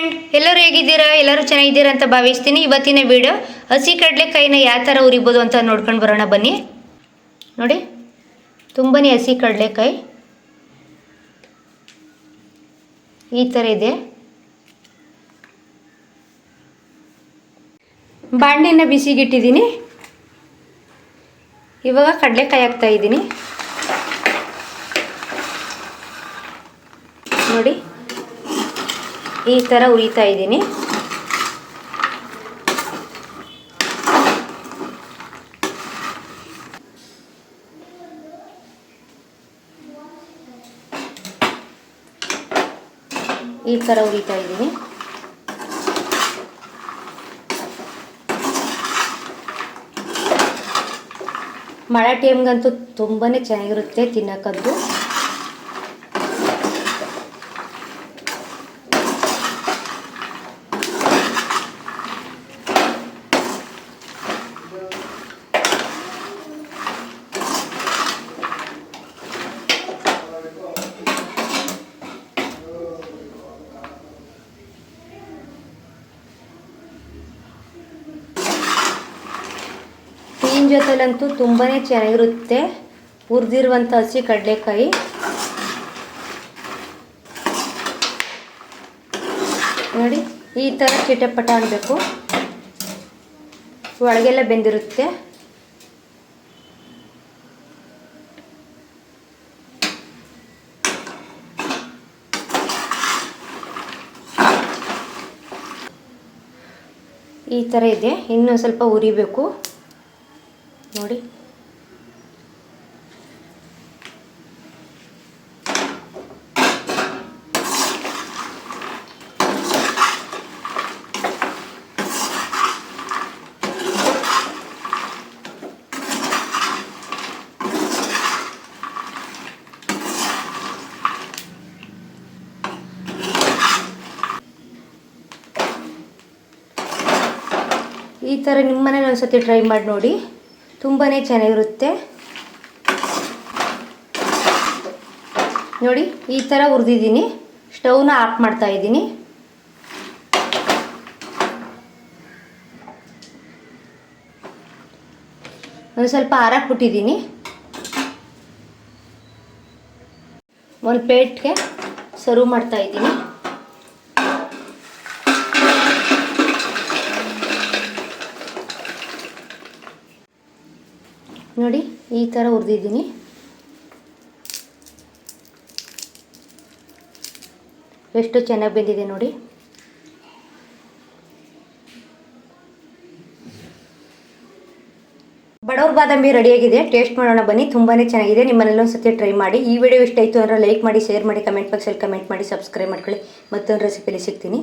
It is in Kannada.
ಫ್ರೆಂಡ್, ಎಲ್ಲರೂ ಹೇಗಿದ್ದೀರಾ? ಎಲ್ಲರೂ ಚೆನ್ನಾಗಿದ್ದೀರಾ ಅಂತ ಭಾವಿಸ್ತೀನಿ. ಇವತ್ತಿನ ವಿಡಿಯೋ ಹಸಿ ಕಡಲೆಕಾಯಿನ ಯಾವ ಥರ ಉರಿಬೋದು ಅಂತ ನೋಡ್ಕೊಂಡು ಬರೋಣ ಬನ್ನಿ. ನೋಡಿ, ತುಂಬಾ ಹಸಿ ಕಡಲೆಕಾಯಿ ಈ ಥರ ಇದೆ. ಬಾಣಲೆನ ಬಿಸಿಗಿಟ್ಟಿದ್ದೀನಿ. ಇವಾಗ ಕಡಲೆಕಾಯಿ ಹಾಕ್ತಾ ಇದ್ದೀನಿ. ನೋಡಿ, ಈ ಥರ ಉರಿತಾ ಇದ್ದೀನಿ. ಈ ಥರ ಉರಿತಾ ಇದ್ದೀನಿ. ಮಳೆ ಟೈಮ್ಗಂತೂ ತುಂಬಾ ಚೆನ್ನಾಗಿರುತ್ತೆ ತಿನ್ನಕ್ಕಂತೂ. ಟೀನ್ ಜೊತೆಲಂತೂ ತುಂಬಾ ಚೆನ್ನಾಗಿರುತ್ತೆ ಹುರಿದಿರುವಂಥ ಹಸಿ ಕಡಲೆಕಾಯಿ. ನೋಡಿ, ಈ ಥರ ಚಿಟಪಟ ಅನ್ನಬೇಕು. ಒಳಗೆಲ್ಲ ಬೆಂದಿರುತ್ತೆ. ಈ ಥರ ಇದೆ. ಇನ್ನೂ ಸ್ವಲ್ಪ ಉರಿಬೇಕು. ನೋಡಿ, ಈ ಥರ ನಿಮ್ಮ ಮನೇಲಿ ಒಂದ್ಸತಿ ಟ್ರೈ ಮಾಡಿ ನೋಡಿ, ತುಂಬಾ ಚೆನ್ನಾಗಿರುತ್ತೆ. ನೋಡಿ, ಈ ಥರ ಹುರಿದಿದ್ದೀನಿ. ಸ್ಟವ್ನ ಆಫ್ ಮಾಡ್ತಾ ಇದ್ದೀನಿ. ಒಂದು ಸ್ವಲ್ಪ ಆರಾಕ್ಬಿಟ್ಟಿದ್ದೀನಿ. ಒಂದು ಪ್ಲೇಟ್ಗೆ ಸರ್ವ್ ಮಾಡ್ತಾ ಇದ್ದೀನಿ. ನೋಡಿ, ಈ ಥರ ಹುರಿದಿದ್ದೀನಿ. ಎಷ್ಟು ಚೆನ್ನಾಗಿ ಬೆಂದಿದೆ ನೋಡಿ. ಬಡವ್ರ ಬಾದಾಮಿ ರೆಡಿಯಾಗಿದೆ. ಟೇಸ್ಟ್ ಮಾಡೋಣ ಬನ್ನಿ. ತುಂಬಾ ಚೆನ್ನಾಗಿದೆ. ನಿಮ್ಮನ್ನೆಲ್ಲ ಒಂದು ಸತಿ ಟ್ರೈ ಮಾಡಿ. ಈ ವಿಡಿಯೋ ಇಷ್ಟ ಆಯಿತು ಅಂದರೆ ಲೈಕ್ ಮಾಡಿ, ಶೇರ್ ಮಾಡಿ, ಕಮೆಂಟ್ ಬಾಕ್ಸಲ್ಲಿ ಕಮೆಂಟ್ ಮಾಡಿ, ಸಬ್ಸ್ಕ್ರೈಬ್ ಮಾಡ್ಕೊಳ್ಳಿ. ಮತ್ತೊಂದು ರೆಸಿಪಿಲಿ ಸಿಗ್ತೀನಿ.